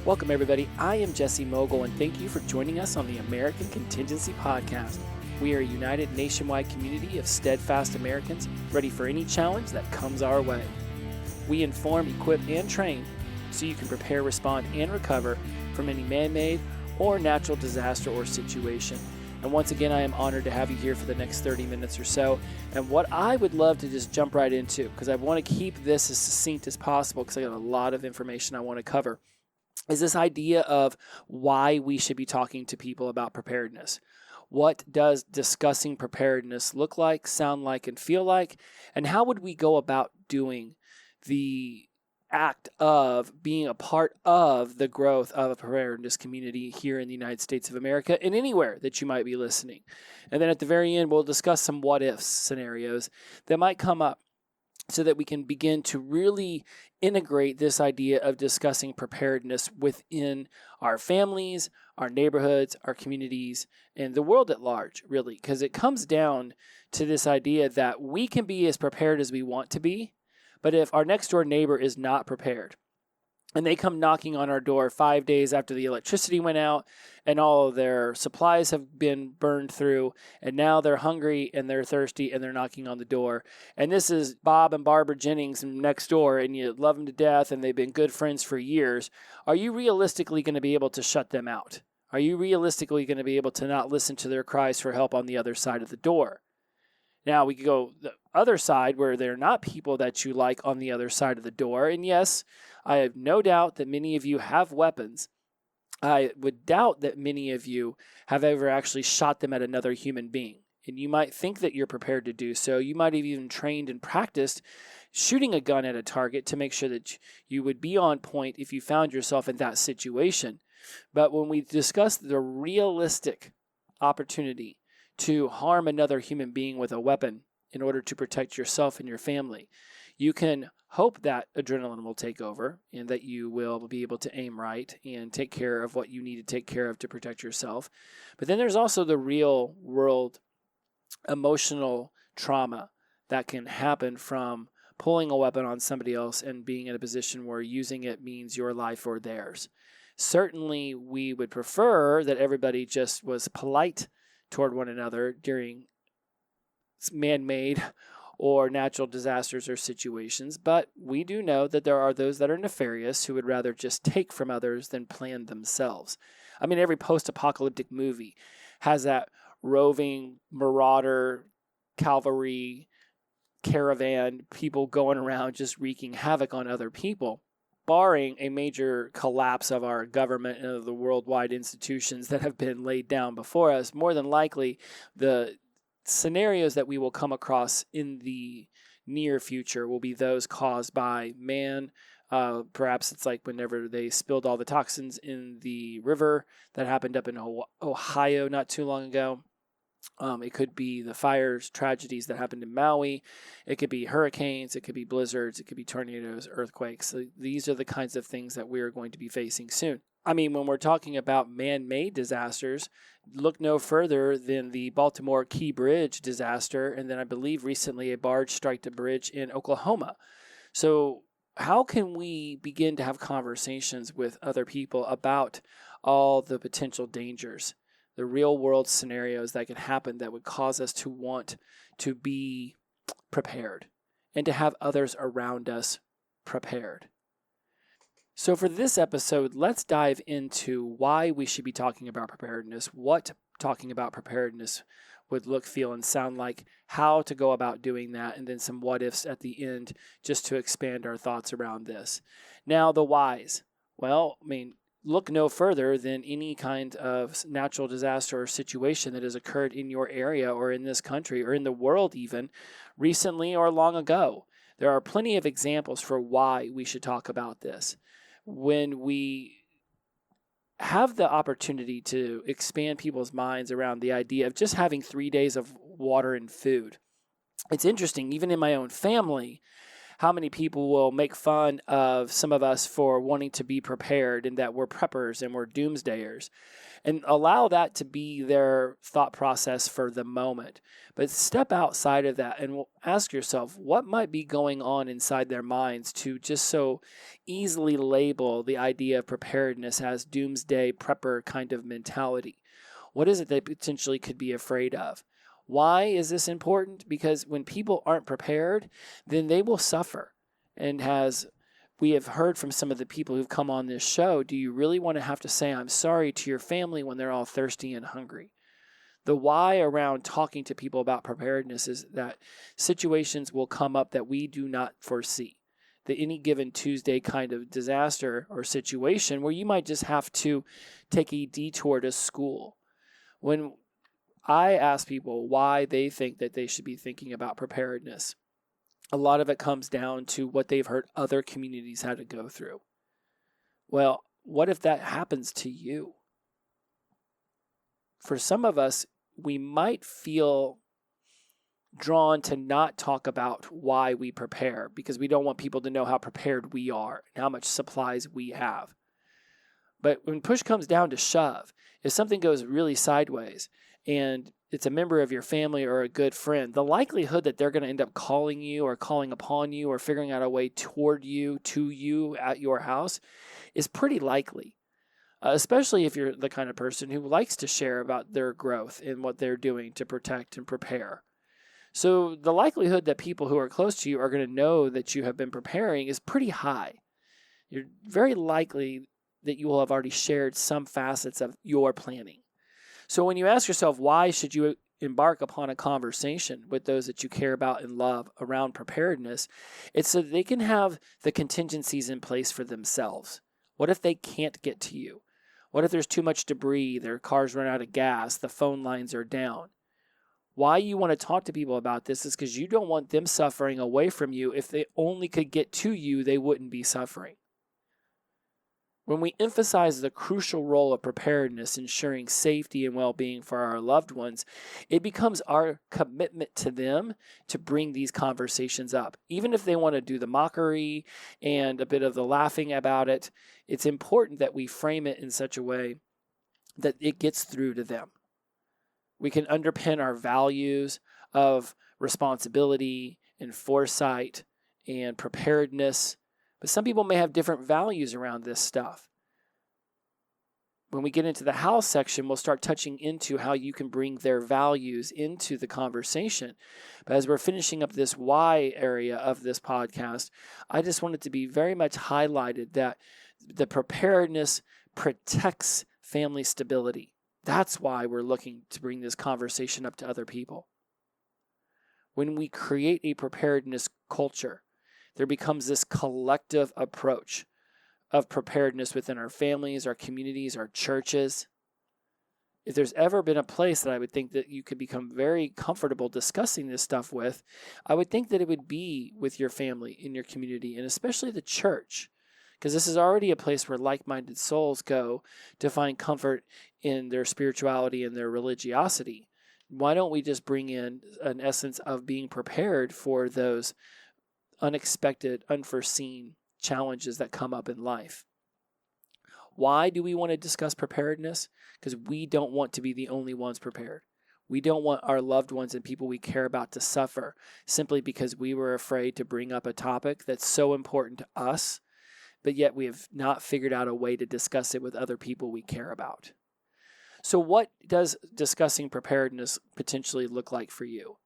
Welcome, everybody. I am Jesse Mogul, and thank you for joining us on the American Contingency Podcast. We are a united nationwide community of steadfast Americans ready for any challenge that comes our way. We inform, equip, and train so you can prepare, respond, and recover from any man-made or natural disaster or situation. And once again, I am honored to have you here for the next 30 minutes or so. And what I would love to just jump right into, because I want to keep this as succinct as possible because I got a lot of information I want to cover, is this idea of why we should be talking to people about preparedness. What does discussing preparedness look like, sound like, and feel like? And how would we go about doing the act of being a part of the growth of a preparedness community here in the United States of America and anywhere that you might be listening? And then at the very end, we'll discuss some what-ifs scenarios that might come up so that we can begin to really integrate this idea of discussing preparedness within our families, our neighborhoods, our communities, and the world at large, really, because it comes down to this idea that we can be as prepared as we want to be, but if our next door neighbor is not prepared, and they come knocking on our door 5 days after the electricity went out and all of their supplies have been burned through, and now they're hungry and they're thirsty and they're knocking on the door. And this is Bob and Barbara Jennings next door, and you love them to death and they've been good friends for years. Are you realistically going to be able to shut them out? Are you realistically going to be able to not listen to their cries for help on the other side of the door? Now, we could go the other side where they're not people that you like on the other side of the door. And yes, I have no doubt that many of you have weapons. I would doubt that many of you have ever actually shot them at another human being. And you might think that you're prepared to do so. You might have even trained and practiced shooting a gun at a target to make sure that you would be on point if you found yourself in that situation. But when we discuss the realistic opportunity to harm another human being with a weapon in order to protect yourself and your family, you can hope that adrenaline will take over and that you will be able to aim right and take care of what you need to take care of to protect yourself. But then there's also the real world emotional trauma that can happen from pulling a weapon on somebody else and being in a position where using it means your life or theirs. Certainly, we would prefer that everybody just was polite toward one another during man-made or natural disasters or situations, but we do know that there are those that are nefarious who would rather just take from others than plan themselves. I mean, every post-apocalyptic movie has that roving marauder cavalry caravan, people going around just wreaking havoc on other people. Barring a major collapse of our government and of the worldwide institutions that have been laid down before us, more than likely the scenarios that we will come across in the near future will be those caused by man. Perhaps it's like whenever they spilled all the toxins in the river that happened up in Ohio not too long ago. It could be the fires, tragedies that happened in Maui. It could be hurricanes. It could be blizzards. It could be tornadoes, earthquakes. So these are the kinds of things that we're going to be facing soon. I mean, when we're talking about man-made disasters, look no further than the Baltimore Key Bridge disaster. And then I believe recently a barge struck a bridge in Oklahoma. So how can we begin to have conversations with other people about all the potential dangers, the real world scenarios that could happen that would cause us to want to be prepared and to have others around us prepared? So for this episode, let's dive into why we should be talking about preparedness, what talking about preparedness would look, feel, and sound like, how to go about doing that, and then some what-ifs at the end just to expand our thoughts around this. Now, the whys. Well, I mean, look no further than any kind of natural disaster or situation that has occurred in your area or in this country or in the world even recently or long ago. There are plenty of examples for why we should talk about this. When we have the opportunity to expand people's minds around the idea of just having 3 days of water and food, it's interesting, even in my own family, how many people will make fun of some of us for wanting to be prepared and that we're preppers and we're doomsdayers, and allow that to be their thought process for the moment. But step outside of that and ask yourself what might be going on inside their minds to just so easily label the idea of preparedness as doomsday prepper kind of mentality. What is it they potentially could be afraid of? Why is this important? Because when people aren't prepared, then they will suffer. And as we have heard from some of the people who've come on this show, do you really want to have to say I'm sorry to your family when they're all thirsty and hungry? The why around talking to people about preparedness is that situations will come up that we do not foresee. The any given Tuesday kind of disaster or situation where you might just have to take a detour to school. When I ask people why they think that they should be thinking about preparedness, a lot of it comes down to what they've heard other communities had to go through. Well, what if that happens to you? For some of us, we might feel drawn to not talk about why we prepare because we don't want people to know how prepared we are and how much supplies we have. But when push comes down to shove, if something goes really sideways and it's a member of your family or a good friend, the likelihood that they're going to end up calling you or calling upon you or figuring out a way toward you, to you at your house is pretty likely, especially if you're the kind of person who likes to share about their growth and what they're doing to protect and prepare. So the likelihood that people who are close to you are going to know that you have been preparing is pretty high. You're very likely that you will have already shared some facets of your planning. So when you ask yourself, why should you embark upon a conversation with those that you care about and love around preparedness, it's so that they can have the contingencies in place for themselves. What if they can't get to you? What if there's too much debris, their cars run out of gas, the phone lines are down? Why you want to talk to people about this is because you don't want them suffering away from you. If they only could get to you, they wouldn't be suffering. When we emphasize the crucial role of preparedness, ensuring safety and well-being for our loved ones, it becomes our commitment to them to bring these conversations up. Even if they want to do the mockery and a bit of the laughing about it, it's important that we frame it in such a way that it gets through to them. We can underpin our values of responsibility and foresight and preparedness, but some people may have different values around this stuff. When we get into the how section, we'll start touching into how you can bring their values into the conversation. But as we're finishing up this why area of this podcast, I just want it to be very much highlighted that the preparedness protects family stability. That's why we're looking to bring this conversation up to other people. When we create a preparedness culture, there becomes this collective approach of preparedness within our families, our communities, our churches. If there's ever been a place that I would think that you could become very comfortable discussing this stuff with, I would think that it would be with your family, in your community, and especially the church. Because this is already a place where like-minded souls go to find comfort in their spirituality and their religiosity. Why don't we just bring in an essence of being prepared for those unexpected, unforeseen challenges that come up in life? Why do we want to discuss preparedness? Because we don't want to be the only ones prepared. We don't want our loved ones and people we care about to suffer simply because we were afraid to bring up a topic that's so important to us, but yet we have not figured out a way to discuss it with other people we care about. So what does discussing preparedness potentially look like for you?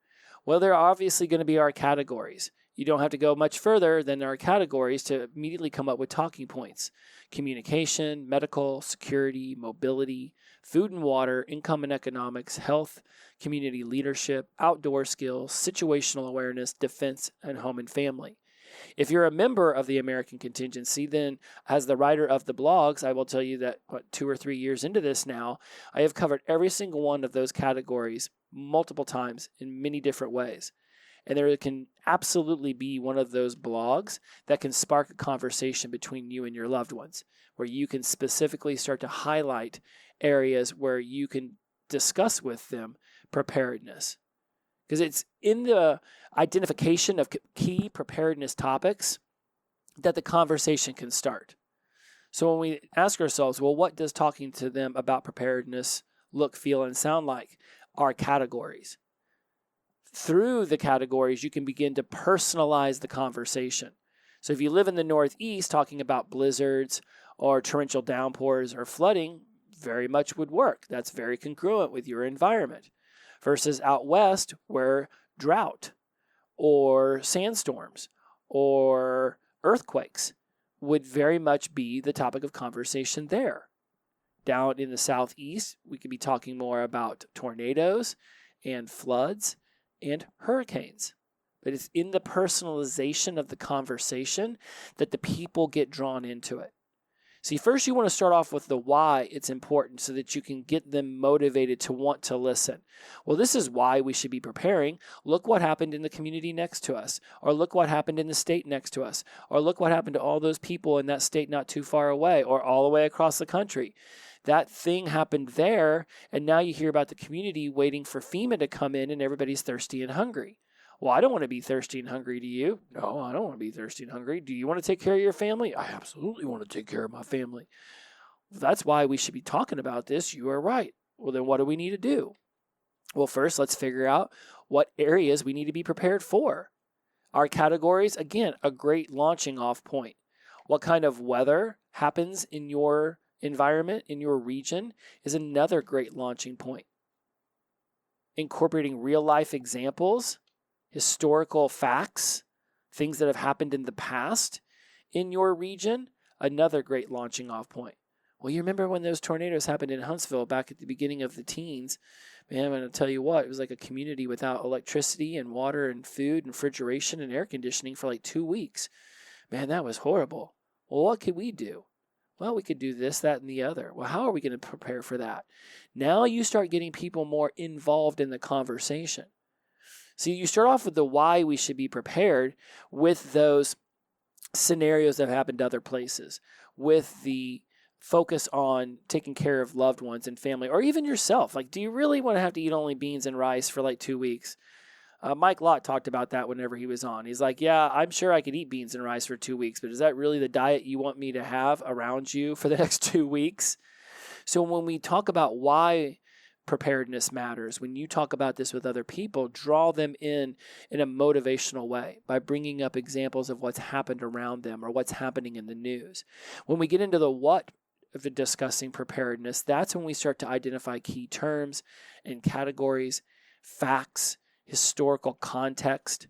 Well, there are obviously going to be our categories. You don't have to go much further than our categories to immediately come up with talking points. Communication, medical, security, mobility, food and water, income and economics, health, community leadership, outdoor skills, situational awareness, defense, and home and family. If you're a member of the American Contingency, then as the writer of the blogs, I will tell you that 2 or 3 years into this now, I have covered every single one of those categories multiple times in many different ways. And there can absolutely be one of those blogs that can spark a conversation between you and your loved ones, where you can specifically start to highlight areas where you can discuss with them preparedness. because it's in the identification of key preparedness topics that the conversation can start. So when we ask ourselves, well, what does talking to them about preparedness look, feel, and sound like? Our categories. Through the categories, you can begin to personalize the conversation. So if you live in the Northeast, talking about blizzards or torrential downpours or flooding very much would work. That's very congruent with your environment. Versus out west, where drought or sandstorms or earthquakes would very much be the topic of conversation there. Down in the Southeast, we could be talking more about tornadoes and floods and hurricanes. But it's in the personalization of the conversation that the people get drawn into it. See, first you want to start off with the why it's important so that you can get them motivated to want to listen. Well, this is why we should be preparing. Look what happened in the community next to us, or look what happened in the state next to us, or look what happened to all those people in that state not too far away, or all the way across the country. That thing happened there, and now you hear about the community waiting for FEMA to come in and everybody's thirsty and hungry. Well, I don't want to be thirsty and hungry, do you? No, I don't want to be thirsty and hungry. Do you want to take care of your family? I absolutely want to take care of my family. That's why we should be talking about this. You are right. Well, then what do we need to do? Well, first, let's figure out what areas we need to be prepared for. Our categories, again, a great launching off point. What kind of weather happens in your environment, in your region, is another great launching point. Incorporating real-life examples, historical facts, things that have happened in the past in your region, another great launching off point. Well, you remember when those tornadoes happened in Huntsville back at the beginning of the teens? Man, I'm going to tell you what, it was like a community without electricity and water and food and refrigeration and air conditioning for like 2 weeks. Man, that was horrible. Well, what could we do? Well, we could do this, that, and the other. Well, how are we going to prepare for that? Now you start getting people more involved in the conversation. So you start off with the why we should be prepared with those scenarios that have happened to other places, with the focus on taking care of loved ones and family, or even yourself. Like, do you really want to have to eat only beans and rice for like 2 weeks? Mike Lott talked about that whenever he was on. He's like, yeah, I'm sure I could eat beans and rice for 2 weeks, but is that really the diet you want me to have around you for the next 2 weeks? So when we talk about why preparedness matters, when you talk about this with other people, draw them in a motivational way by bringing up examples of what's happened around them or what's happening in the news. When we get into the what of the discussing preparedness, that's when we start to identify key terms and categories, facts, historical context.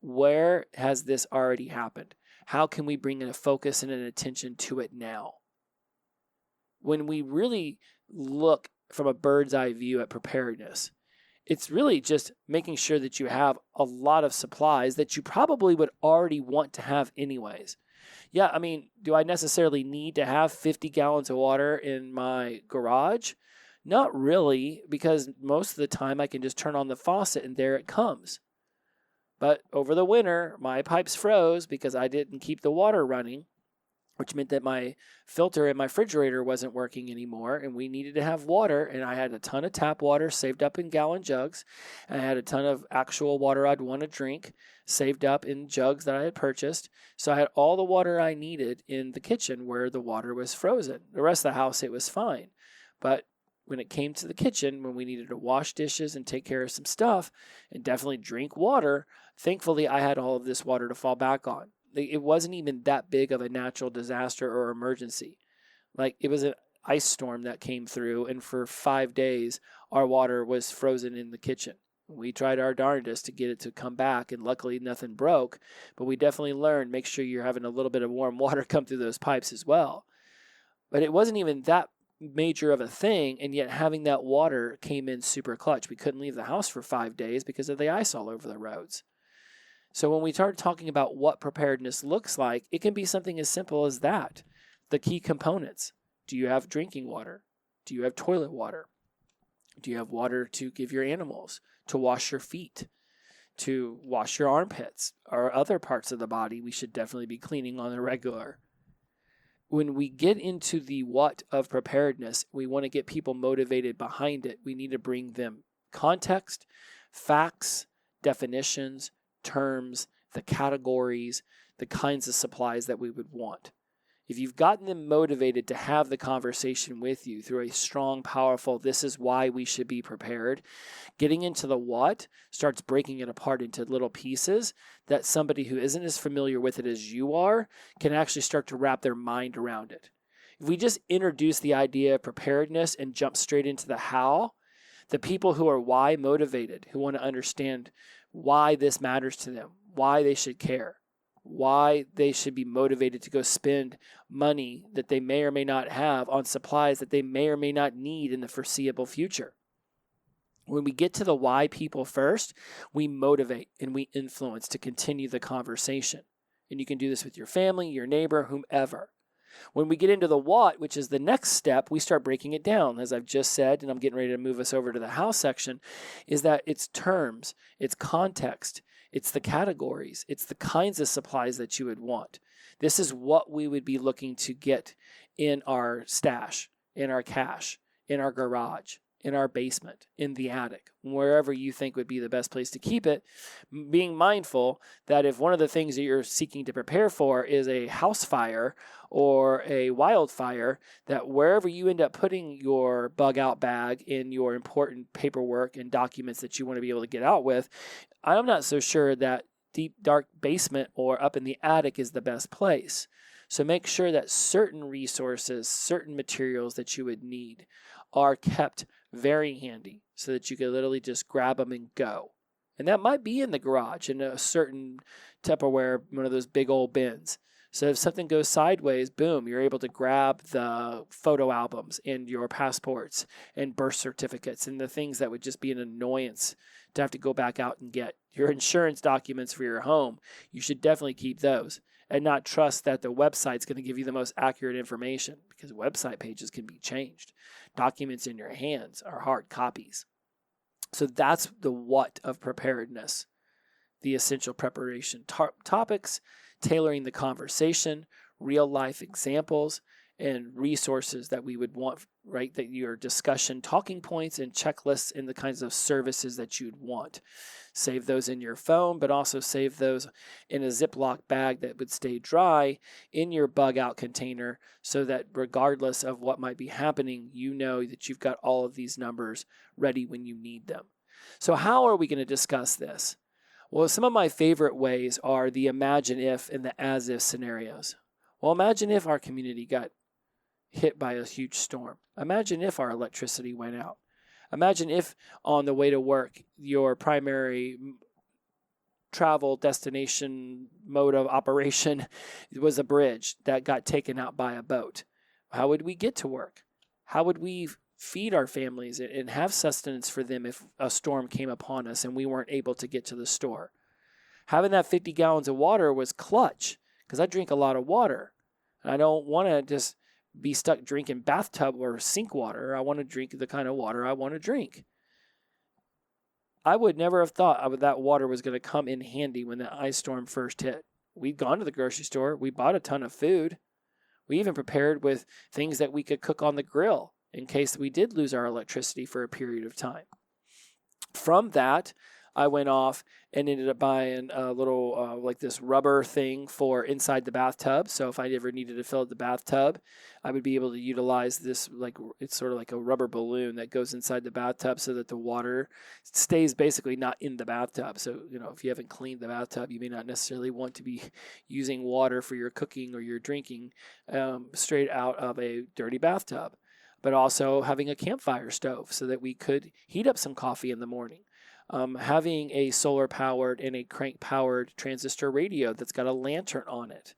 Where has this already happened? How can we bring in a focus and an attention to it now? When we really look from a bird's eye view at preparedness, it's really just making sure that you have a lot of supplies that you probably would already want to have anyways. Yeah, I mean, do I necessarily need to have 50 gallons of water in my garage? Not really, because most of the time I can just turn on the faucet and there it comes. But over the winter, my pipes froze because I didn't keep the water running, which meant that my filter in my refrigerator wasn't working anymore, and we needed to have water, and I had a ton of tap water saved up in gallon jugs, and I had a ton of actual water I'd want to drink saved up in jugs that I had purchased, so I had all the water I needed in the kitchen where the water was frozen. The rest of the house, it was fine, but when it came to the kitchen, when we needed to wash dishes and take care of some stuff, and definitely drink water, thankfully I had all of this water to fall back on. It wasn't even that big of a natural disaster or emergency. Like, it was an ice storm that came through, and for 5 days, our water was frozen in the kitchen. We tried our darndest to get it to come back, and luckily nothing broke, but we definitely learned, make sure you're having a little bit of warm water come through those pipes as well. But it wasn't even that major of a thing, and yet having that water came in super clutch. We couldn't leave the house for 5 days because of the ice all over the roads. So when we start talking about what preparedness looks like, it can be something as simple as that. The key components. Do you have drinking water? Do you have toilet water? Do you have water to give your animals? To wash your feet? To wash your armpits? Or other parts of the body we should definitely be cleaning on the regular. When we get into the what of preparedness, we want to get people motivated behind it. We need to bring them context, facts, definitions, terms, the categories, the kinds of supplies that we would want. If you've gotten them motivated to have the conversation with you through a strong, powerful, this is why we should be prepared, getting into the what starts breaking it apart into little pieces that somebody who isn't as familiar with it as you are can actually start to wrap their mind around it. If we just introduce the idea of preparedness and jump straight into the how, the people who are why motivated, who want to understand why this matters to them, why they should care, why they should be motivated to go spend money that they may or may not have on supplies that they may or may not need in the foreseeable future. When we get to the why people first, we motivate and we influence to continue the conversation. And you can do this with your family, your neighbor, whomever. When we get into the what, which is the next step, we start breaking it down. As I've just said, and I'm getting ready to move us over to the how section, is that it's terms, it's context, it's the categories, it's the kinds of supplies that you would want. This is what we would be looking to get in our stash, in our cache, in our garage, in our basement, in the attic, wherever you think would be the best place to keep it, being mindful that if one of the things that you're seeking to prepare for is a house fire or a wildfire, that wherever you end up putting your bug out bag in your important paperwork and documents that you want to be able to get out with, I'm not so sure that deep, dark basement or up in the attic is the best place. So make sure that certain resources, certain materials that you would need are kept very handy so that you can literally just grab them and go. And that might be in the garage in a certain Tupperware, one of those big old bins. So if something goes sideways, boom, you're able to grab the photo albums and your passports and birth certificates and the things that would just be an annoyance to have to go back out and get. Your insurance documents for your home, you should definitely keep those and not trust that the website's going to give you the most accurate information, because website pages can be changed. Documents in your hands are hard copies. So that's the what of preparedness. The essential preparation topics, tailoring the conversation, real life examples, and resources that we would want, right? That your discussion talking points and checklists and the kinds of services that you'd want. Save those in your phone, but also save those in a Ziploc bag that would stay dry in your bug out container so that regardless of what might be happening, you know that you've got all of these numbers ready when you need them. So how are we going to discuss this? Well, some of my favorite ways are the imagine if and the as if scenarios. Well, imagine if our community got hit by a huge storm. Imagine if our electricity went out. Imagine if on the way to work, your primary travel destination mode of operation was a bridge that got taken out by a boat. How would we get to work? How would we feed our families and have sustenance for them if a storm came upon us and we weren't able to get to the store? Having that 50 gallons of water was clutch, because I drink a lot of water. And I don't want to just be stuck drinking bathtub or sink water. I want to drink the kind of water I want to drink. I would never have thought that water was going to come in handy when the ice storm first hit. We'd gone to the grocery store. We bought a ton of food. We even prepared with things that we could cook on the grill in case we did lose our electricity for a period of time. From that, I went off and ended up buying a little like this rubber thing for inside the bathtub. So if I ever needed to fill up the bathtub, I would be able to utilize this, like it's sort of like a rubber balloon that goes inside the bathtub so that the water stays basically not in the bathtub. So, if you haven't cleaned the bathtub, you may not necessarily want to be using water for your cooking or your drinking straight out of a dirty bathtub. But also having a campfire stove so that we could heat up some coffee in the morning. Having a solar-powered and a crank-powered transistor radio that's got a lantern on it.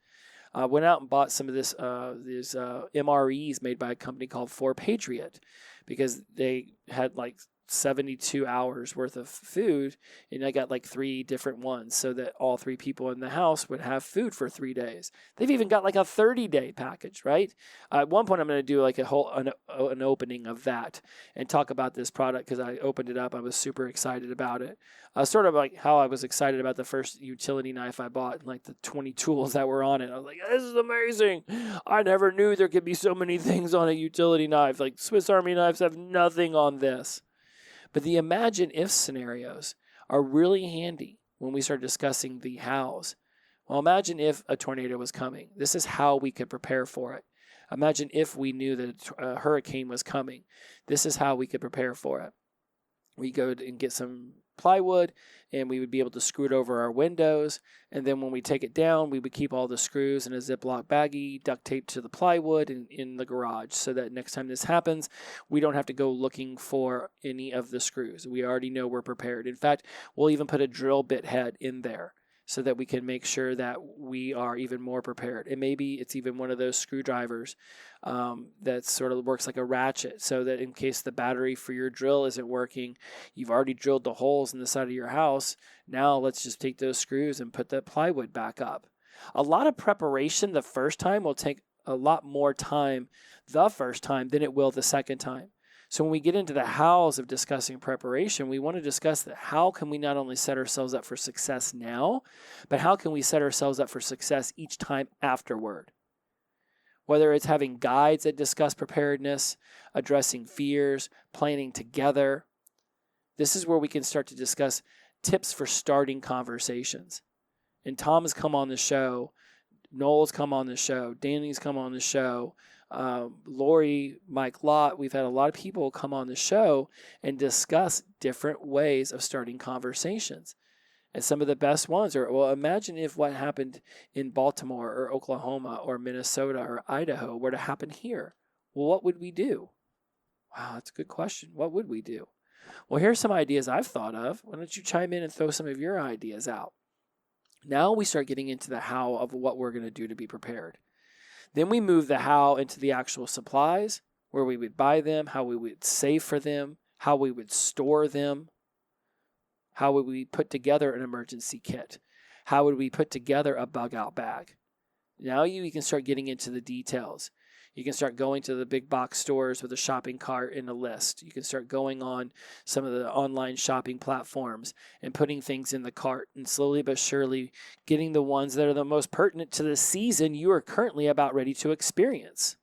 Went out and bought some of these MREs made by a company called For Patriot, because they had like 72 hours worth of food, and I got like 3 different ones so that all 3 people in the house would have food for 3 days. They've even got like a 30-day package, right? At one point, I'm going to do like an opening of that and talk about this product, because I opened it up. I was super excited about it. Sort of like how I was excited about the first utility knife I bought and like the 20 tools that were on it. I was like, this is amazing. I never knew there could be so many things on a utility knife. Like Swiss Army knives have nothing on this. But the imagine if scenarios are really handy when we start discussing the hows. Well, imagine if a tornado was coming. This is how we could prepare for it. Imagine if we knew that a hurricane was coming. This is how we could prepare for it. We go and get some plywood, and we would be able to screw it over our windows. And then when we take it down, we would keep all the screws in a Ziploc baggie, duct taped to the plywood and in the garage, so that next time this happens, we don't have to go looking for any of the screws. We already know we're prepared. In fact, we'll even put a drill bit head in there so that we can make sure that we are even more prepared. And maybe it's even one of those screwdrivers that sort of works like a ratchet, so that in case the battery for your drill isn't working, you've already drilled the holes in the side of your house. Now let's just take those screws and put that plywood back up. A lot of preparation the first time will take a lot more time the first time than it will the second time. So when we get into the hows of discussing preparation, we want to discuss that how can we not only set ourselves up for success now, but how can we set ourselves up for success each time afterward? Whether it's having guides that discuss preparedness, addressing fears, planning together. This is where we can start to discuss tips for starting conversations. And Tom has come on the show, Noel's come on the show, Danny's come on the show, Lori, Mike Lott, we've had a lot of people come on the show and discuss different ways of starting conversations. And some of the best ones are, well, imagine if what happened in Baltimore or Oklahoma or Minnesota or Idaho were to happen here. Well, what would we do? Wow, that's a good question. What would we do? Well, here's some ideas I've thought of. Why don't you chime in and throw some of your ideas out? Now we start getting into the how of what we're going to do to be prepared. Then we move the how into the actual supplies, where we would buy them, how we would save for them, how we would store them, how would we put together an emergency kit, how would we put together a bug-out bag. Now you can start getting into the details. You can start going to the big box stores with a shopping cart and a list. You can start going on some of the online shopping platforms and putting things in the cart, and slowly but surely getting the ones that are the most pertinent to the season you are currently about ready to experience.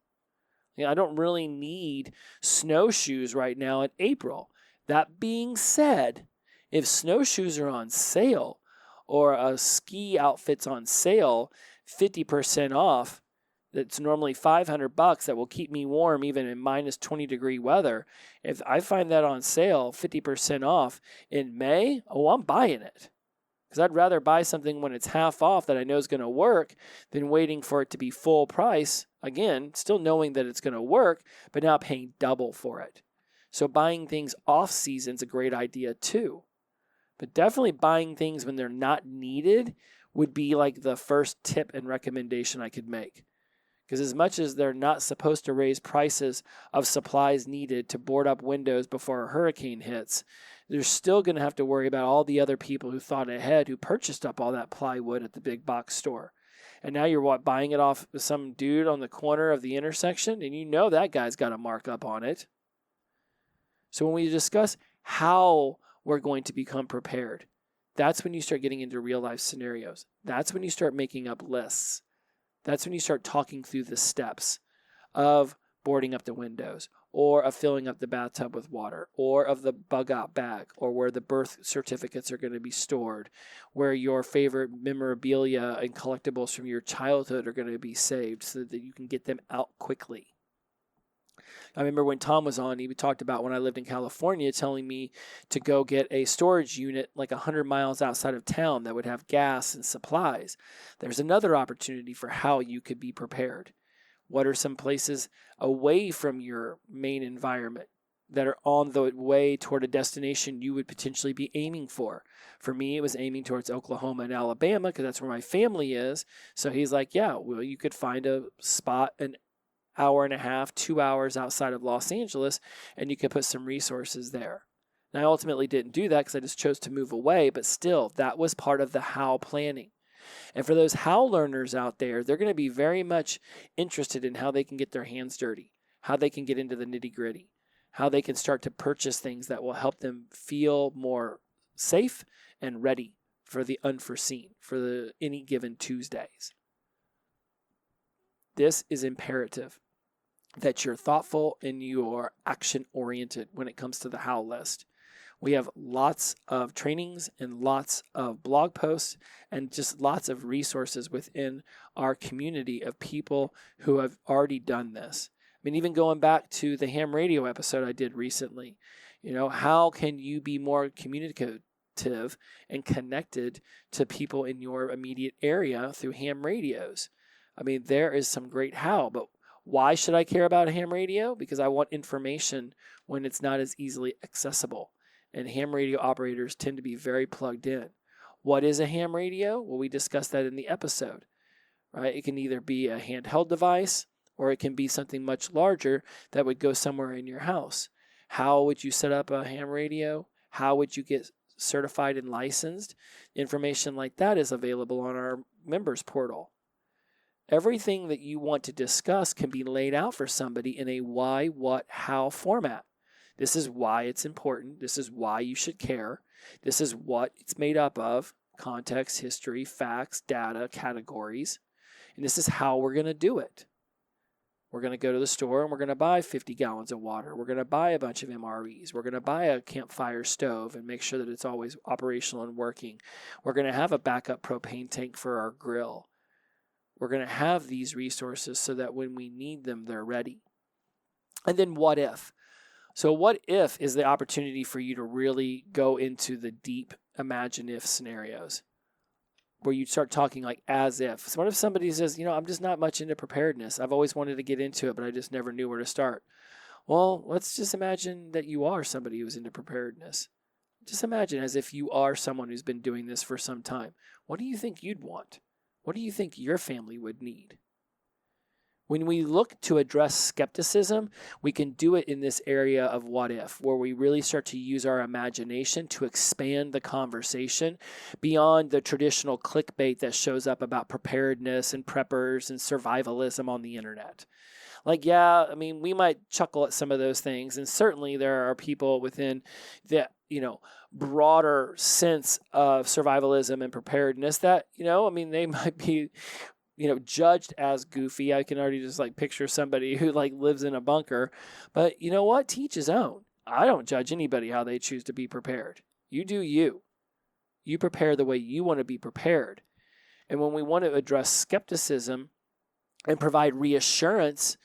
I don't really need snowshoes right now in April. That being said, if snowshoes are on sale or a ski outfit's on sale, 50% off, that's normally $500 that will keep me warm even in minus 20 degree weather. If I find that on sale, 50% off in May, I'm buying it. Because I'd rather buy something when it's half off that I know is going to work than waiting for it to be full price. Again, still knowing that it's going to work, but now paying double for it. So buying things off season is a great idea too. But definitely buying things when they're not needed would be like the first tip and recommendation I could make. Because as much as they're not supposed to raise prices of supplies needed to board up windows before a hurricane hits, they're still going to have to worry about all the other people who thought ahead, who purchased up all that plywood at the big box store. And now you're buying it off some dude on the corner of the intersection, and you know that guy's got a markup on it. So when we discuss how we're going to become prepared, that's when you start getting into real life scenarios. That's when you start making up lists. That's when you start talking through the steps of boarding up the windows, or of filling up the bathtub with water, or of the bug-out bag, or where the birth certificates are going to be stored, where your favorite memorabilia and collectibles from your childhood are going to be saved so that you can get them out quickly. I remember when Tom was on, he talked about when I lived in California, telling me to go get a storage unit like 100 miles outside of town that would have gas and supplies. There's another opportunity for how you could be prepared. What are some places away from your main environment that are on the way toward a destination you would potentially be aiming for? For me, it was aiming towards Oklahoma and Alabama because that's where my family is. So he's like, yeah, well, you could find a spot an hour and a half, 2 hours outside of Los Angeles, and you could put some resources there. And I ultimately didn't do that because I just chose to move away, but still, that was part of the how planning. And for those how learners out there, they're going to be very much interested in how they can get their hands dirty, how they can get into the nitty-gritty, how they can start to purchase things that will help them feel more safe and ready for the unforeseen, for any given Tuesdays. This is imperative, that you're thoughtful and you are action-oriented when it comes to the how list. We have lots of trainings and lots of blog posts and just lots of resources within our community of people who have already done this. I mean, even going back to the ham radio episode I did recently, how can you be more communicative and connected to people in your immediate area through ham radios? I mean, there is some great how, but why should I care about a ham radio? Because I want information when it's not as easily accessible. And ham radio operators tend to be very plugged in. What is a ham radio? Well, we discussed that in the episode, right? It can either be a handheld device or it can be something much larger that would go somewhere in your house. How would you set up a ham radio? How would you get certified and licensed? Information like that is available on our members portal. Everything that you want to discuss can be laid out for somebody in a why, what, how format. This is why it's important. This is why you should care. This is what it's made up of: context, history, facts, data, categories. And this is how we're going to do it. We're going to go to the store and we're going to buy 50 gallons of water. We're going to buy a bunch of MREs. We're going to buy a campfire stove and make sure that it's always operational and working. We're going to have a backup propane tank for our grill. We're going to have these resources so that when we need them, they're ready. And then what if? So what if is the opportunity for you to really go into the deep imaginative scenarios where you start talking like as if. So what if somebody says, I'm just not much into preparedness. I've always wanted to get into it, but I just never knew where to start. Well, let's just imagine that you are somebody who's into preparedness. Just imagine as if you are someone who's been doing this for some time. What do you think you'd want? What do you think your family would need? When we look to address skepticism, we can do it in this area of what if, where we really start to use our imagination to expand the conversation beyond the traditional clickbait that shows up about preparedness and preppers and survivalism on the internet. We might chuckle at some of those things, and certainly there are people within the, broader sense of survivalism and preparedness that, they might be judged as goofy. I can already just picture somebody who lives in a bunker. But you know what? Teach his own. I don't judge anybody how they choose to be prepared. You do you. You prepare the way you want to be prepared. And when we want to address skepticism and provide reassurance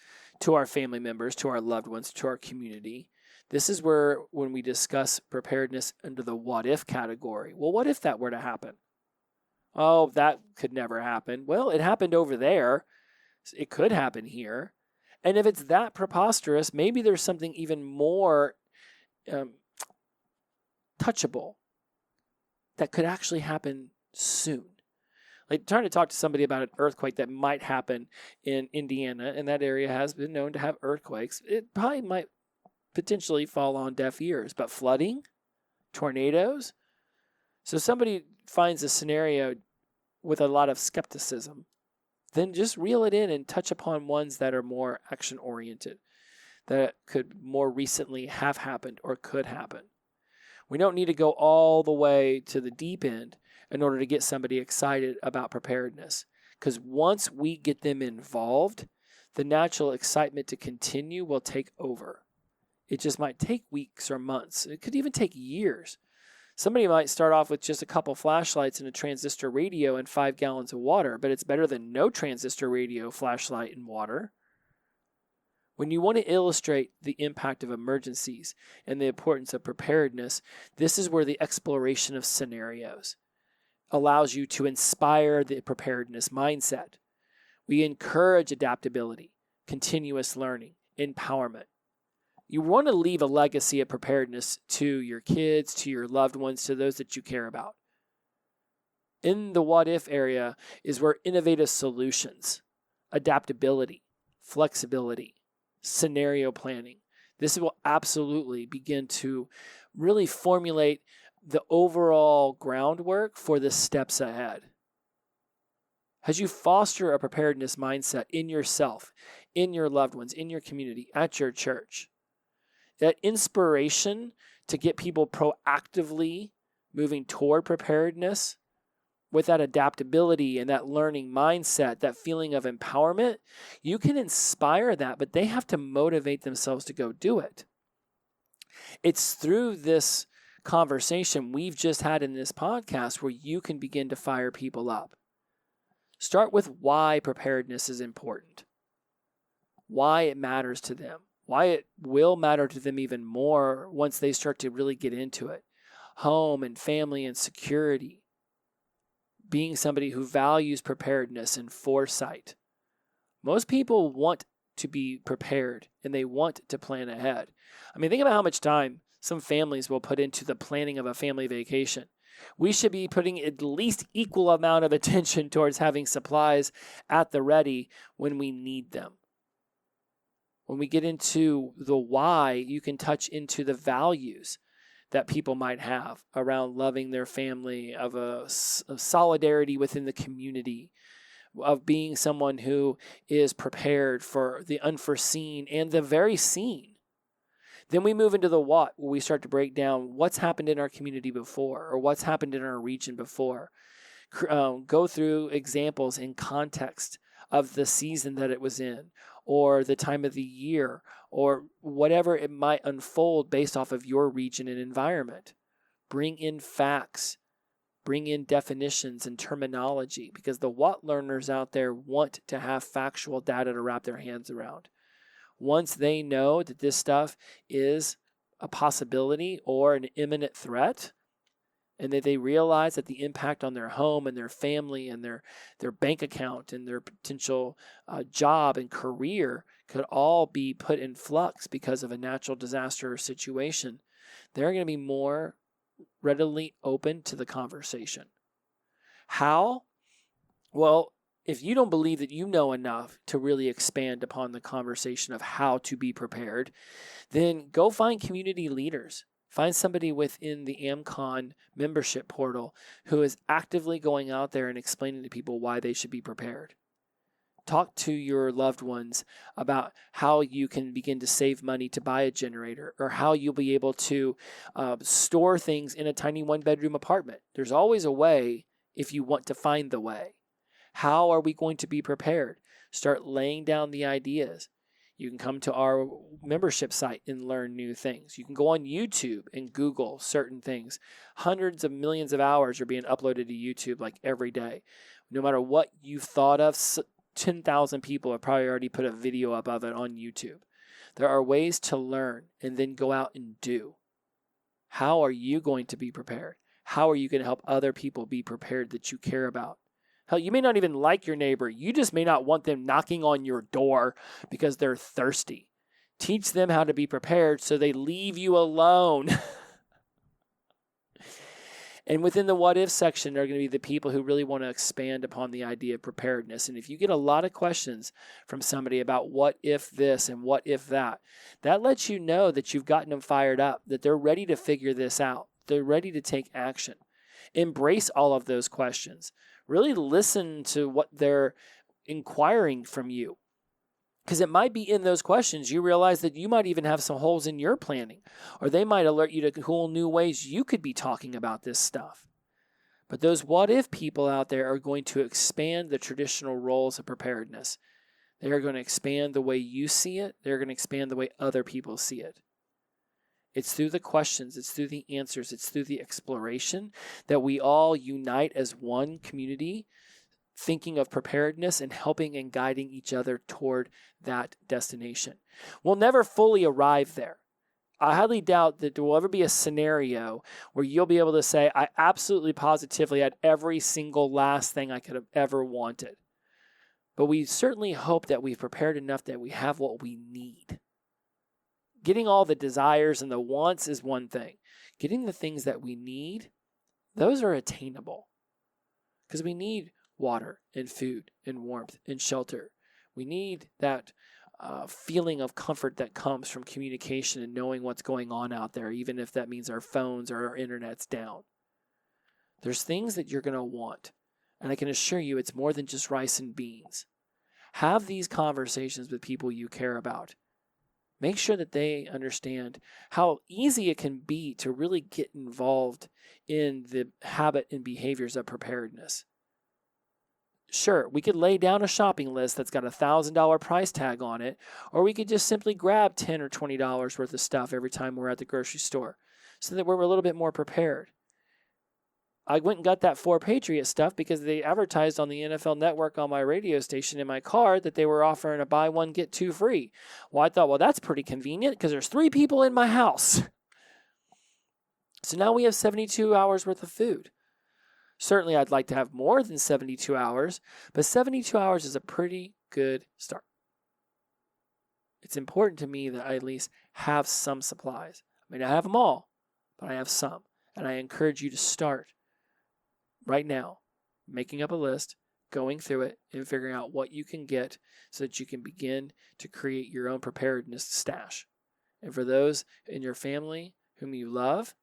to our family members, to our loved ones, to our community, this is where when we discuss preparedness under the what if category. Well, what if that were to happen? Oh, that could never happen. Well, it happened over there. It could happen here. And if it's that preposterous, maybe there's something even more touchable that could actually happen soon. Trying to talk to somebody about an earthquake that might happen in Indiana, and that area has been known to have earthquakes. It probably might potentially fall on deaf ears, but flooding, tornadoes. So somebody finds a scenario with a lot of skepticism, then just reel it in and touch upon ones that are more action-oriented, that could more recently have happened or could happen. We don't need to go all the way to the deep end in order to get somebody excited about preparedness, because once we get them involved, the natural excitement to continue will take over. It just might take weeks or months. It could even take years. Somebody might start off with just a couple flashlights and a transistor radio and 5 gallons of water, but it's better than no transistor radio, flashlight, and water. When you want to illustrate the impact of emergencies and the importance of preparedness, this is where the exploration of scenarios allows you to inspire the preparedness mindset. We encourage adaptability, continuous learning, empowerment. You want to leave a legacy of preparedness to your kids, to your loved ones, to those that you care about. In the what if area is where innovative solutions, adaptability, flexibility, scenario planning, this will absolutely begin to really formulate the overall groundwork for the steps ahead. As you foster a preparedness mindset in yourself, in your loved ones, in your community, at your church, that inspiration to get people proactively moving toward preparedness with that adaptability and that learning mindset, that feeling of empowerment, you can inspire that, but they have to motivate themselves to go do it. It's through this conversation we've just had in this podcast where you can begin to fire people up. Start with why preparedness is important, why it matters to them, why it will matter to them even more once they start to really get into it. Home and family and security. Being somebody who values preparedness and foresight. Most people want to be prepared and they want to plan ahead. I mean, think about how much time some families will put into the planning of a family vacation. We should be putting at least equal amount of attention towards having supplies at the ready when we need them. When we get into the why, you can touch into the values that people might have around loving their family, of solidarity within the community, of being someone who is prepared for the unforeseen and the very seen. Then we move into the what, where we start to break down what's happened in our community before or what's happened in our region before. Go through examples in context of the season that it was in or the time of the year or whatever it might unfold based off of your region and environment. Bring in facts. Bring in definitions and terminology because the what learners out there want to have factual data to wrap their hands around. Once they know that this stuff is a possibility or an imminent threat, and that they realize that the impact on their home and their family and their bank account and their potential job and career could all be put in flux because of a natural disaster or situation, they're going to be more readily open to the conversation. How? Well, if you don't believe that you know enough to really expand upon the conversation of how to be prepared, then go find community leaders. Find somebody within the AmCon membership portal who is actively going out there and explaining to people why they should be prepared. Talk to your loved ones about how you can begin to save money to buy a generator or how you'll be able to store things in a tiny one-bedroom apartment. There's always a way if you want to find the way. How are we going to be prepared? Start laying down the ideas. You can come to our membership site and learn new things. You can go on YouTube and Google certain things. Hundreds of millions of hours are being uploaded to YouTube like every day. No matter what you've thought of, 10,000 people have probably already put a video up of it on YouTube. There are ways to learn and then go out and do. How are you going to be prepared? How are you going to help other people be prepared that you care about? Hell, you may not even like your neighbor. You just may not want them knocking on your door because they're thirsty. Teach them how to be prepared so they leave you alone. And within the what if section, there are going to be the people who really want to expand upon the idea of preparedness. And if you get a lot of questions from somebody about what if this and what if that, that lets you know that you've gotten them fired up, that they're ready to figure this out. They're ready to take action. Embrace all of those questions. Really listen to what they're inquiring from you. Because it might be in those questions you realize that you might even have some holes in your planning, or they might alert you to cool new ways you could be talking about this stuff. But those what if people out there are going to expand the traditional roles of preparedness. They are going to expand the way you see it. They're going to expand the way other people see it. It's through the questions, it's through the answers, it's through the exploration that we all unite as one community, thinking of preparedness and helping and guiding each other toward that destination. We'll never fully arrive there. I highly doubt that there will ever be a scenario where you'll be able to say, I absolutely positively had every single last thing I could have ever wanted. But we certainly hope that we've prepared enough that we have what we need. Getting all the desires and the wants is one thing. Getting the things that we need, those are attainable. Because we need water and food and warmth and shelter. We need that feeling of comfort that comes from communication and knowing what's going on out there, even if that means our phones or our internet's down. There's things that you're going to want. And I can assure you it's more than just rice and beans. Have these conversations with people you care about. Make sure that they understand how easy it can be to really get involved in the habit and behaviors of preparedness. Sure, we could lay down a shopping list that's got a $1,000 price tag on it, or we could just simply grab $10 or $20 worth of stuff every time we're at the grocery store. so that we're a little bit more prepared. I went and got that 4 Patriot stuff because they advertised on the NFL Network on my radio station in my car that they were offering a buy one, get 2 free. Well, I thought, well, that's pretty convenient because there's 3 people in my house. So now we have 72 hours worth of food. Certainly, I'd like to have more than 72 hours, but 72 hours is a pretty good start. It's important to me that I at least have some supplies. I may not have them all, but I have some. And I encourage you to start right now, making up a list, going through it, and figuring out what you can get so that you can begin to create your own preparedness stash. And for those in your family whom you love,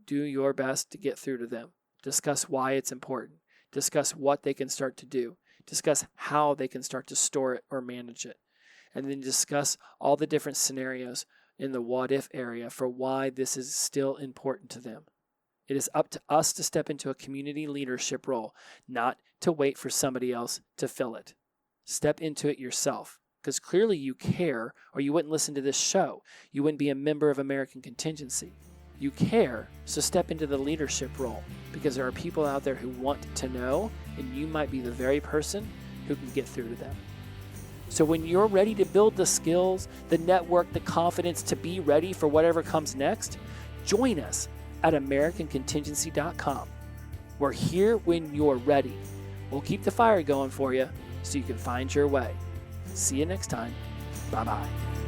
do your best to get through to them. Discuss why it's important. Discuss what they can start to do. Discuss how they can start to store it or manage it. And then discuss all the different scenarios in the what-if area for why this is still important to them. It is up to us to step into a community leadership role, not to wait for somebody else to fill it. Step into it yourself, because clearly you care, or you wouldn't listen to this show. You wouldn't be a member of American Contingency. You care, so step into the leadership role, because there are people out there who want to know, and you might be the very person who can get through to them. So when you're ready to build the skills, the network, the confidence to be ready for whatever comes next, join us at AmericanContingency.com. We're here when you're ready. We'll keep the fire going for you so you can find your way. See you next time. Bye-bye.